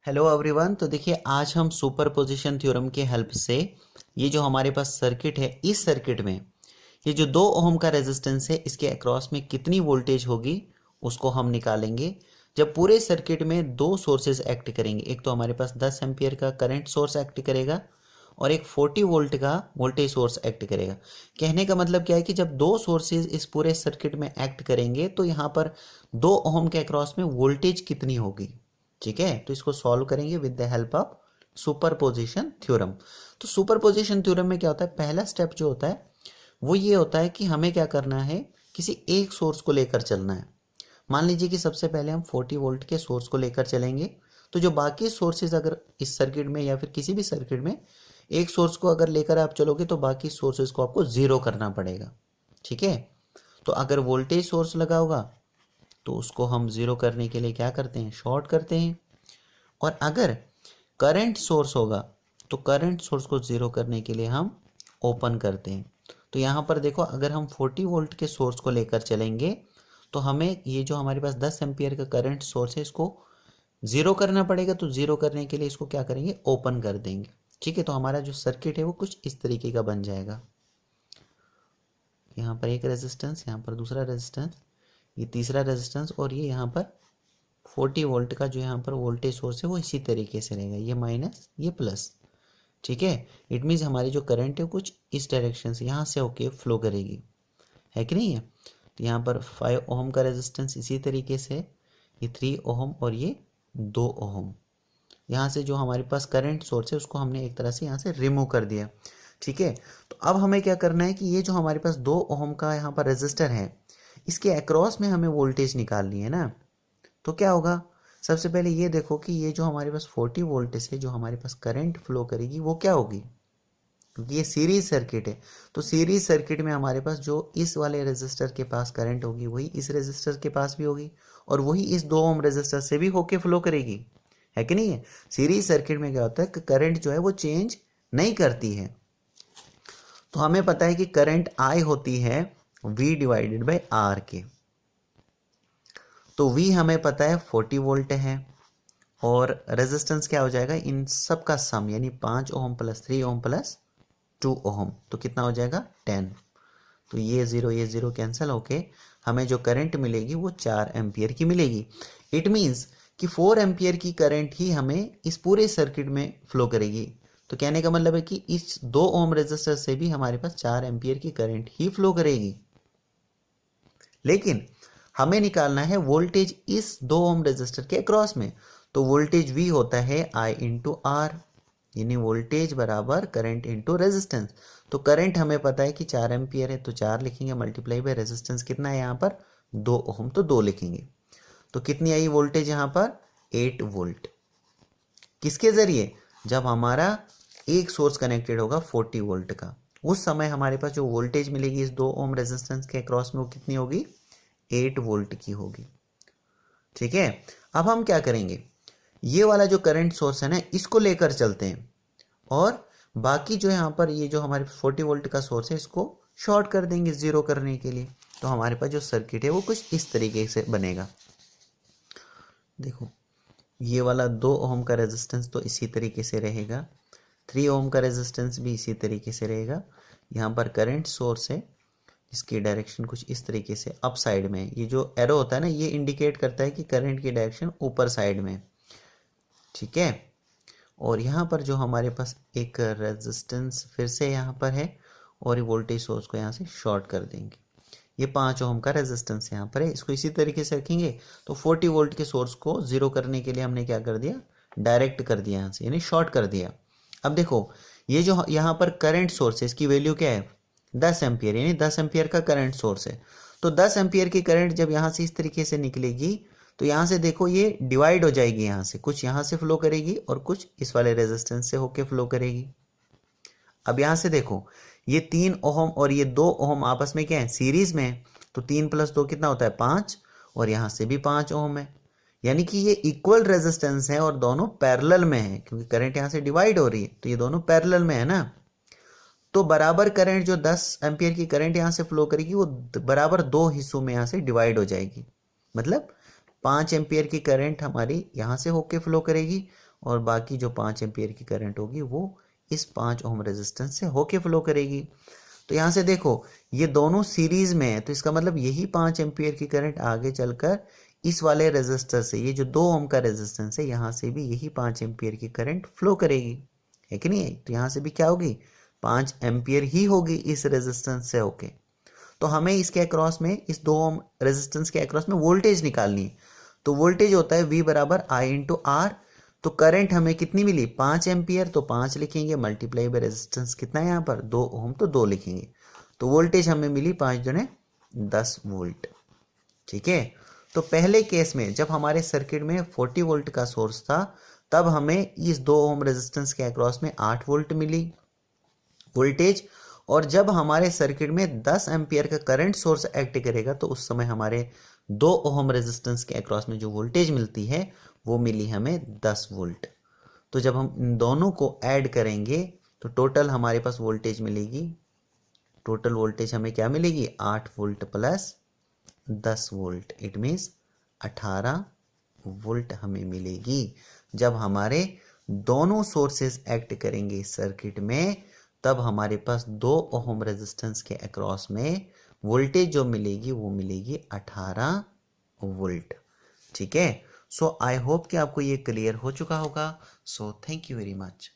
Hello everyone. तो देखिए आज हम सुपरपोजिशन थ्योरम के हेल्प से ये जो हमारे पास सर्किट है, इस सर्किट में ये जो 2 ओम का रेजिस्टेंस है, इसके अक्रॉस में कितनी वोल्टेज होगी उसको हम निकालेंगे जब पूरे सर्किट में दो सोर्सेज एक्ट करेंगे। एक तो हमारे पास 10 एम्पियर का करंट सोर्स एक्ट करेगा और एक 40 वोल्ट का वोल्टेज सोर्स एक्ट करेगा। कहने का मतलब क्या है कि जब दो सोर्सेज इस पूरे सर्किट में एक्ट करेंगे तो यहाँ पर 2 ओम के अक्रॉस में वोल्टेज कितनी होगी। ठीक है, तो इसको सॉल्व करेंगे with the help of superposition theorem. तो सुपरपोजिशन थ्योरम में क्या होता है, पहला स्टेप जो होता है वो ये होता है कि हमें क्या करना है, किसी एक सोर्स को लेकर चलना है। मान लीजिए कि सबसे पहले हम 40 वोल्ट के सोर्स को लेकर चलेंगे, तो जो बाकी सोर्सेज अगर इस सर्किट में या फिर किसी भी सर्किट में एक सोर्स को अगर लेकर आप चलोगे तो बाकी सोर्सेज को आपको जीरो करना पड़ेगा। ठीक है, तो अगर वोल्टेज सोर्स लगा होगा तो उसको हम जीरो करने के लिए क्या करते हैं, शॉर्ट करते हैं। और अगर करंट सोर्स होगा तो करंट सोर्स को जीरो करने के लिए हम ओपन करते हैं। तो यहाँ पर देखो, अगर हम 40 वोल्ट के सोर्स को लेकर चलेंगे तो हमें ये जो हमारे पास 10 एम्पियर का करंट सोर्स है इसको जीरो करना पड़ेगा। तो जीरो करने के लिए इसको क्या करेंगे, ओपन कर देंगे। ठीक है, तो हमारा जो सर्किट है वो कुछ इस तरीके का बन जाएगा। यहाँ पर एक रेजिस्टेंस, यहाँ पर दूसरा रेजिस्टेंस, ये तीसरा रेजिस्टेंस और ये यहाँ पर 40 वोल्ट का जो यहाँ पर वोल्टेज सोर्स है वो इसी तरीके से रहेगा, ये माइनस ये प्लस। ठीक है, इट मीन्स हमारी जो करंट है कुछ इस डायरेक्शन से यहाँ से होके फ्लो करेगी, है कि नहीं है। तो यहाँ पर 5 ओम का रेजिस्टेंस इसी तरीके से, ये 3 ओम और ये 2 ओम। यहाँ से जो हमारे पास करंट सोर्स है उसको हमने एक तरह से यहाँ से रिमूव कर दिया। ठीक है, तो अब हमें क्या करना है कि ये जो हमारे पास 2 ओम का यहाँ पर रेजिस्टर है, इसके अक्रॉस में हमें वोल्टेज निकालनी है ना। तो क्या होगा, सबसे पहले ये देखो कि ये जो हमारे पास 40 वोल्ट से जो हमारे पास करंट फ्लो करेगी वो क्या होगी, क्योंकि ये सीरीज सर्किट है। तो सीरीज सर्किट में हमारे पास जो इस वाले रेजिस्टर के पास करंट होगी वही इस रेजिस्टर के पास भी होगी और वही इस 2 ओम रेजिस्टर से भी होके फ्लो करेगी, है कि नहीं है। सीरीज सर्किट में क्या होता है कि करंट जो है वो चेंज नहीं करती है। तो हमें पता है कि करंट आई होती है V डिवाइडेड बाई आर के। तो V हमें पता है 40 वोल्ट है और रेजिस्टेंस क्या हो जाएगा, इन सब का सम यानी 5 ओम प्लस 3 ओम प्लस 2 ओम, तो कितना हो जाएगा 10। तो ये जीरो कैंसिल होके हमें जो करंट मिलेगी वो 4 एम्पियर की मिलेगी। इट मीन्स कि 4 एम्पियर की करंट ही हमें इस पूरे सर्किट में फ्लो करेगी। तो कहने का मतलब है कि इस 2 ओम रेजिस्टर से भी हमारे पास 4 एम्पियर की करंट ही फ्लो करेगी। लेकिन हमें निकालना है वोल्टेज इस 2 ओम रेजिस्टर के अक्रॉस में। तो वोल्टेज V होता है I इंटू आर, यानी वोल्टेज बराबर करंट इंटू रेजिस्टेंस। तो करंट हमें पता है कि 4 एम्पियर है तो 4 लिखेंगे, मल्टीप्लाई बाय रेजिस्टेंस कितना है यहाँ पर 2 ओम, तो 2 लिखेंगे। तो कितनी आई वोल्टेज यहाँ पर 8 वोल्ट। किसके जरिए, जब हमारा एक सोर्स कनेक्टेड होगा 40 वोल्ट का, उस समय हमारे पास जो वोल्टेज मिलेगी इस 2 ओम रेजिस्टेंस के अक्रॉस में वो कितनी होगी, 8 वोल्ट की होगी। ठीक है, अब हम क्या करेंगे, ये वाला जो करंट सोर्स है ना इसको लेकर चलते हैं और बाकी जो यहाँ पर ये जो हमारे 40 वोल्ट का सोर्स है इसको शॉर्ट कर देंगे जीरो करने के लिए। तो हमारे पास जो सर्किट है वो कुछ इस तरीके से बनेगा। देखो, ये वाला 2 ओम का रेजिस्टेंस तो इसी तरीके से रहेगा, 3 ओम का रेजिस्टेंस भी इसी तरीके से रहेगा। यहाँ पर करंट सोर्स है, इसकी डायरेक्शन कुछ इस तरीके से अप साइड में, ये जो एरो होता है ना ये इंडिकेट करता है कि करंट की डायरेक्शन ऊपर साइड में। ठीक है, और यहाँ पर जो हमारे पास एक रेजिस्टेंस फिर से यहाँ पर है और ये वोल्टेज सोर्स को यहाँ से शॉर्ट कर देंगे। ये 5 ओम का रेजिस्टेंस यहाँ पर है, इसको इसी तरीके से रखेंगे। तो 40 वोल्ट के सोर्स को जीरो करने के लिए हमने क्या कर दिया, डायरेक्ट कर दिया यहाँ से, यानी शॉर्ट कर दिया। अब देखो, ये जो यहाँ पर करंट सोर्स है इसकी वैल्यू क्या है 10 एम्पियर, यानी 10 एम्पियर का करंट सोर्स है। तो 10 एम्पियर की करंट जब यहाँ से इस तरीके से निकलेगी तो यहाँ से देखो ये डिवाइड हो जाएगी, यहाँ से कुछ यहाँ से फ्लो करेगी और कुछ इस वाले रेजिस्टेंस से होके फ्लो करेगी। अब यहाँ से देखो, ये 3 ओम और ये 2 ओम आपस में क्या है, सीरीज में है। तो 3 प्लस 2 कितना होता है 5 और यहाँ से भी 5 ओम है, यानी कि ये इक्वल रेजिस्टेंस है और दोनों पैरेलल में है, क्योंकि करंट यहाँ से डिवाइड हो रही है तो ये दोनों पैरेलल में है ना। तो बराबर करंट जो 10 एम्पियर की करंट यहाँ से फ्लो करेगी वो बराबर 2 हिस्सों में यहाँ से डिवाइड हो जाएगी। मतलब 5 एम्पियर की करंट हमारी यहाँ से होके फ्लो करेगी और बाकी जो 5 एम्पियर की करंट होगी वो इस 5 ओम रेजिस्टेंस से होके फ्लो करेगी। तो यहाँ से देखो ये दोनों सीरीज में है, तो इसका मतलब यही 5 एम्पियर की करंट आगे चलकर इस वाले रेजिस्टर से, ये जो 2 ओम का रेजिस्टेंस है, यहाँ से भी यही 5 एम्पियर की करंट फ्लो करेगी, है कि नहीं? तो यहाँ से भी क्या होगी, 5 एम्पियर ही होगी इस रेजिस्टेंस से होके। तो हमें इसके अक्रॉस में, इस 2 ओम रेजिस्टेंस के अक्रॉस में वोल्टेज निकालनी है। तो वोल्टेज होता है V बराबर I इंटू आर। तो करंट हमें कितनी मिली, 5 एम्पियर, तो 5 लिखेंगे, मल्टीप्लाई बाय रेजिस्टेंस कितना है यहाँ पर 2 ओम, तो 2 लिखेंगे। तो वोल्टेज हमें मिली 5 दुने 10 वोल्ट। ठीक है। तो पहले केस में जब हमारे सर्किट में 40 वोल्ट का सोर्स था, तब हमें इस 2 ओम रेजिस्टेंस के अक्रॉस में 8 वोल्ट मिली वोल्टेज। और जब हमारे सर्किट में 10 एम्पियर का करंट सोर्स एक्ट करेगा, तो उस समय हमारे 2 ओम रेजिस्टेंस के अक्रॉस में जो वोल्टेज मिलती है वो मिली हमें 10 वोल्ट। तो जब हम इन दोनों को ऐड करेंगे तो टोटल हमारे पास वोल्टेज मिलेगी, टोटल वोल्टेज हमें क्या मिलेगी, 8 volt plus 10 volt, it means 18 volt हमें मिलेगी जब हमारे दोनों सोर्सेस एक्ट करेंगे इस सर्किट में। तब हमारे पास 2 ओम रेजिस्टेंस के अक्रॉस में वोल्टेज जो मिलेगी वो मिलेगी 18 वोल्ट। ठीक है। सो आई होप कि आपको ये क्लियर हो चुका होगा। So thank you very much.